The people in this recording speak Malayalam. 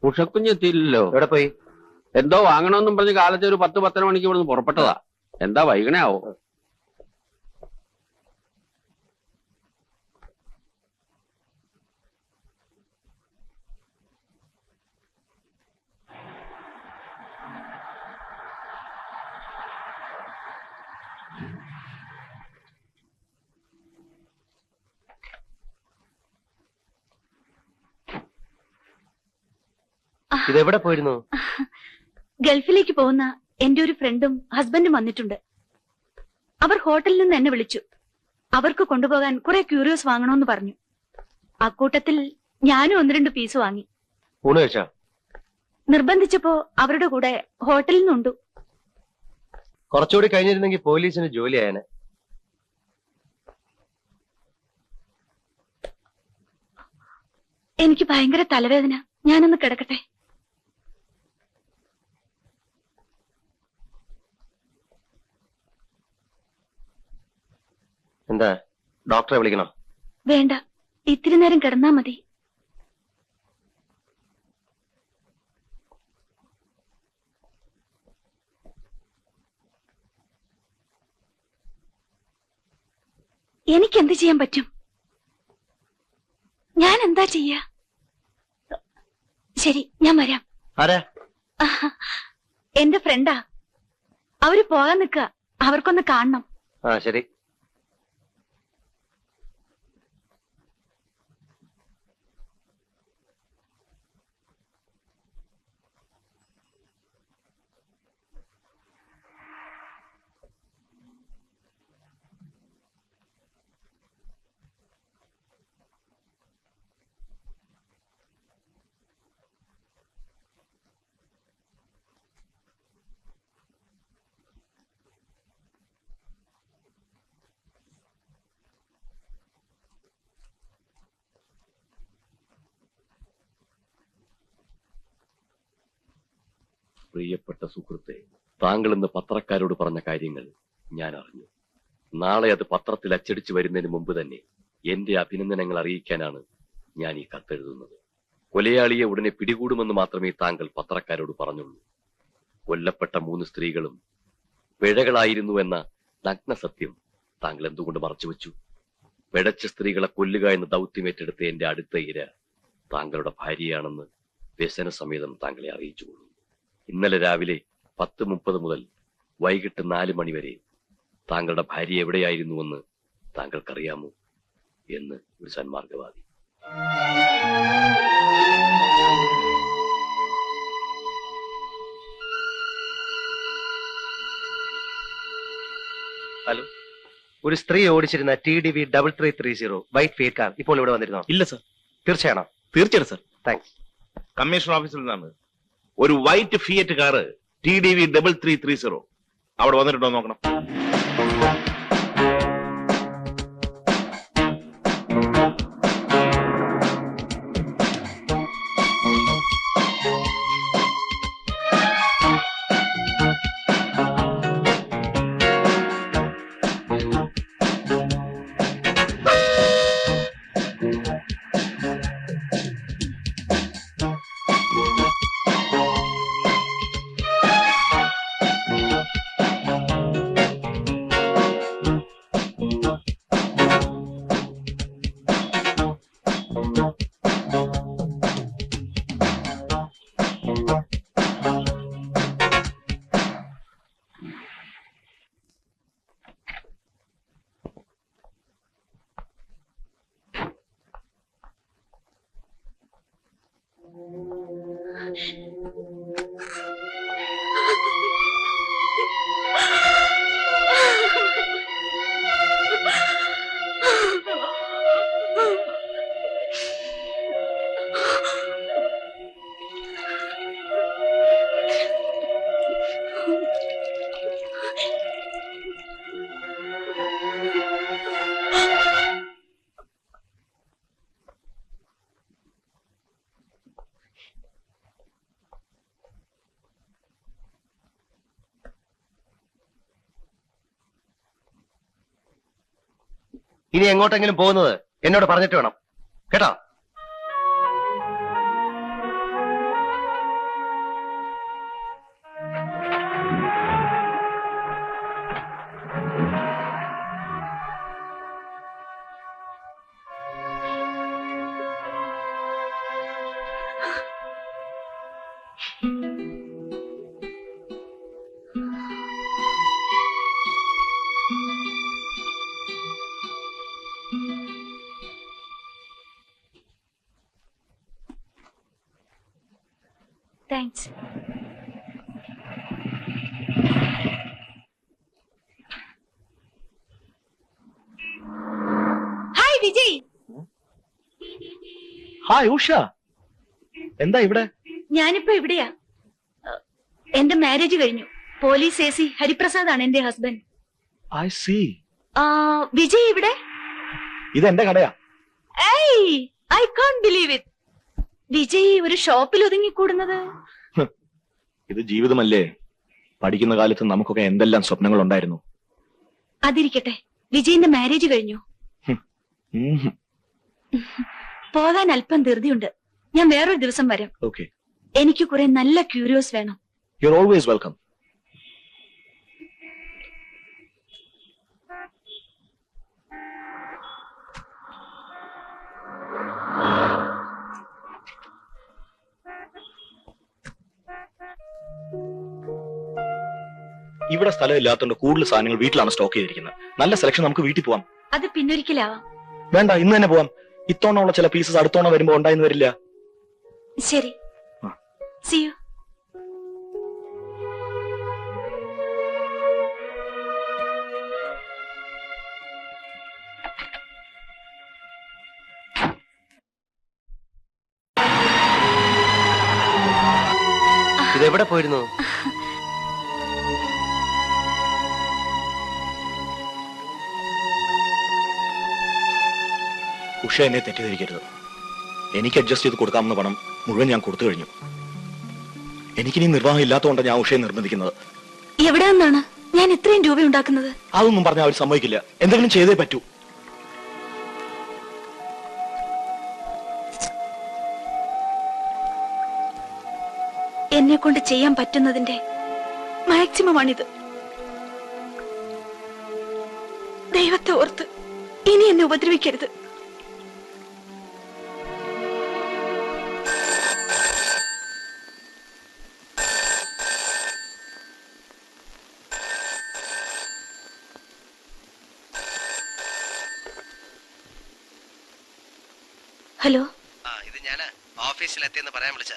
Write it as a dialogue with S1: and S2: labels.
S1: ഉഷക്കുഞ്ഞെത്തിയില്ലല്ലോ.
S2: എവിടെ പോയി?
S1: എന്തോ വാങ്ങണമെന്നും പറഞ്ഞ് കാലത്ത് ഒരു 10-10:30 മണിക്ക് ഇവിടുന്ന് പുറപ്പെട്ടതാ. എന്താ വൈകണേ ആവോ?
S2: ഇതെവിടെ പോയിരുന്നു?
S3: ഗൾഫിലേക്ക് പോകുന്ന എന്റെ ഒരു ഫ്രണ്ടും ഹസ്ബൻഡും വന്നിട്ടുണ്ട്. അവർ ഹോട്ടലിൽ നിന്ന് എന്നെ വിളിച്ചു. അവർക്ക് കൊണ്ടുപോകാൻ കുറെ ക്യൂരിയോസ് വാങ്ങണമെന്ന് പറഞ്ഞു. അക്കൂട്ടത്തിൽ ഞാനും 1-2 പീസ് വാങ്ങി.
S2: ഊണ് കഴിച്ചാ?
S3: നിർബന്ധിച്ചപ്പോ അവരുടെ കൂടെ ഹോട്ടലിൽ നിന്നുണ്ടു.
S2: കുറച്ചുകൂടി കഴിഞ്ഞിരുന്നെങ്കിൽ പോലീസിന് ജോലി ആയനെ.
S3: എനിക്ക് ഭയങ്കര തലവേദന. ഞാനൊന്ന് കിടക്കട്ടെ.
S2: എന്താ, ഡോക്ടറെ വിളിക്കണോ?
S3: വേണ്ട, ഇത്തിരി നേരം കിടന്നാ മതി. എനിക്കെന്ത് ചെയ്യാൻ പറ്റും? ഞാൻ എന്താ ചെയ്യാ? ശരി, ഞാൻ വരാം.
S2: ആരാ?
S3: എന്റെ ഫ്രണ്ടാ. അവര് പോകാൻ നിക്ക. അവർക്കൊന്ന് കാണണം.
S2: ആ ശരി.
S4: പ്രിയപ്പെട്ട സുഹൃത്തെ, താങ്കൾ ഇന്ന് പത്രക്കാരോട് പറഞ്ഞ കാര്യങ്ങൾ ഞാൻ അറിഞ്ഞു. നാളെ അത് പത്രത്തിൽ അച്ചടിച്ചു വരുന്നതിന് മുമ്പ് തന്നെ എന്റെ അഭിനന്ദനങ്ങൾ അറിയിക്കാനാണ് ഞാൻ ഈ കത്തെഴുതുന്നത്. കൊലയാളിയെ ഉടനെ പിടികൂടുമെന്ന് മാത്രമേ താങ്കൾ പത്രക്കാരോട് പറഞ്ഞുള്ളൂ. കൊല്ലപ്പെട്ട 3 സ്ത്രീകളും പിഴകളായിരുന്നു എന്ന നഗ്ന സത്യം താങ്കൾ എന്തുകൊണ്ട് മറച്ചുവെച്ചു? പിഴച്ച സ്ത്രീകളെ കൊല്ലുക എന്ന ദൗത്യമേറ്റെടുത്ത എന്റെ അടുത്ത ഇര താങ്കളുടെ ഭാര്യയാണെന്ന് വ്യസന സമേതം താങ്കളെ അറിയിച്ചുകൊള്ളു. ഇന്നലെ രാവിലെ 10:30 മുതൽ വൈകിട്ട് 4 മണി വരെ താങ്കളുടെ ഭാര്യ എവിടെയായിരുന്നുവെന്ന് താങ്കൾക്കറിയാമോ എന്ന് ഒരു സന്മാർഗവാദി.
S2: ഹലോ, ഒരു സ്ത്രീ ഓടിച്ചിരുന്ന TDV 3330 വൈറ്റ് ഫീൽഡ് കാർ ഇപ്പോൾ ഇവിടെ വന്നിരുന്നോ?
S5: ഇല്ല സർ.
S2: തീർച്ചയാണോ?
S5: തീർച്ചയായിട്ടും സർ.
S2: താങ്ക്സ്.
S6: കമ്മീഷൻ ഓഫീസിൽ നിന്നാണ്. ഒരു വൈറ്റ് ഫിയറ്റ് കാറ് TDV 3330 അവിടെ വന്നിട്ടുണ്ടോ നോക്കണം.
S2: ഇനി എങ്ങോട്ടെങ്കിലും പോകുന്നത് എന്നോട് പറഞ്ഞിട്ട് വേണം കേട്ടോ.
S3: Thanks. Hi Vijay.
S2: Hi Usha, എന്താ ഇവിടെ?
S3: ഞാനിപ്പോ ഇവിടെയാ. എന്റെ മാരേജ് കഴിഞ്ഞു. പോലീസ് എ സി ഹരിപ്രസാദ് ആണ് എന്റെ ഹസ്ബൻഡ്.
S2: I see.
S3: വിജയ് ഇവിടെ?
S2: ഇത് എന്റെ കടയാ.
S3: I can't believe it. Vijay ഒരു ഷോപ്പിൽ ഒതുങ്ങിക്കൂടുന്നത്.
S5: ഇത് ജീവിതമല്ലേ? പഠിക്കുന്ന കാലത്ത് നമുക്കൊക്കെ എന്തെല്ലാം സ്വപ്നങ്ങൾ ഉണ്ടായിരുന്നു.
S3: അതിരിക്കട്ടെ, വിജയിന്റെ മാരേജ് കഴിഞ്ഞു. പോകാൻ അല്പം ധൃതിയുണ്ട്. ഞാൻ വേറൊരു ദിവസം വരാം.
S5: ഓക്കെ,
S3: എനിക്ക് കുറെ നല്ല ക്യൂരിയോസ് വേണം.
S5: You are always welcome. ഇവിടെ സ്ഥലം ഇല്ലാത്തതുകൊണ്ട് കൂടുതൽ സാധനങ്ങൾ വീട്ടിലാണ് സ്റ്റോക്ക് ചെയ്തിരിക്കുന്നത്. നല്ല സെലക്ഷൻ, നമുക്ക് വീട്ടിൽ പോവാം.
S3: അത് പിന്നൊരിക്കലാവാം.
S5: വേണ്ട, ഇന്ന് തന്നെ പോവാം. ഇത്തവണ ചില പീസസ് അടുത്തവണ വരുമ്പോ ഉണ്ടായിന്ന് വരില്ല.
S3: ശരി, see you.
S2: ഇതെവിടെ പോയിരുന്നു?
S5: ഉഷ എന്നെ തെറ്റിദ്ധരിക്കരുത്. എനിക്ക് അഡ്ജസ്റ്റ് ചെയ്ത് കൊടുക്കാമെന്ന പണം മുഴുവൻ ഞാൻ കൊടുത്തു കഴിഞ്ഞു. എനിക്കിനി നിർവാഹം ഇല്ലാത്തതുകൊണ്ടാണ് ഞാൻ ഉഷയെ നിർബന്ധിക്കുന്നത്.
S3: എവിടെ നിന്നാണ് ഞാൻ ഇത്രയും രൂപ ഉണ്ടാക്കുന്നത്?
S5: അതൊന്നും പറഞ്ഞാൽ അവർ സമ്മതിക്കില്ല. എന്തെങ്കിലും ചെയ്തേ പറ്റൂ.
S3: എന്നെ കൊണ്ട് ചെയ്യാൻ പറ്റുന്നതിന്റെ മാക്സിമം ആണിത്. ദൈവത്തെ ഓർത്ത് ഇനി എന്നെ ഉപദ്രവിക്കരുത്. ഹലോ,
S2: ഇത് ഞാൻ ഓഫീസിലെത്തിയെന്ന് പറയാൻ വിളിച്ച.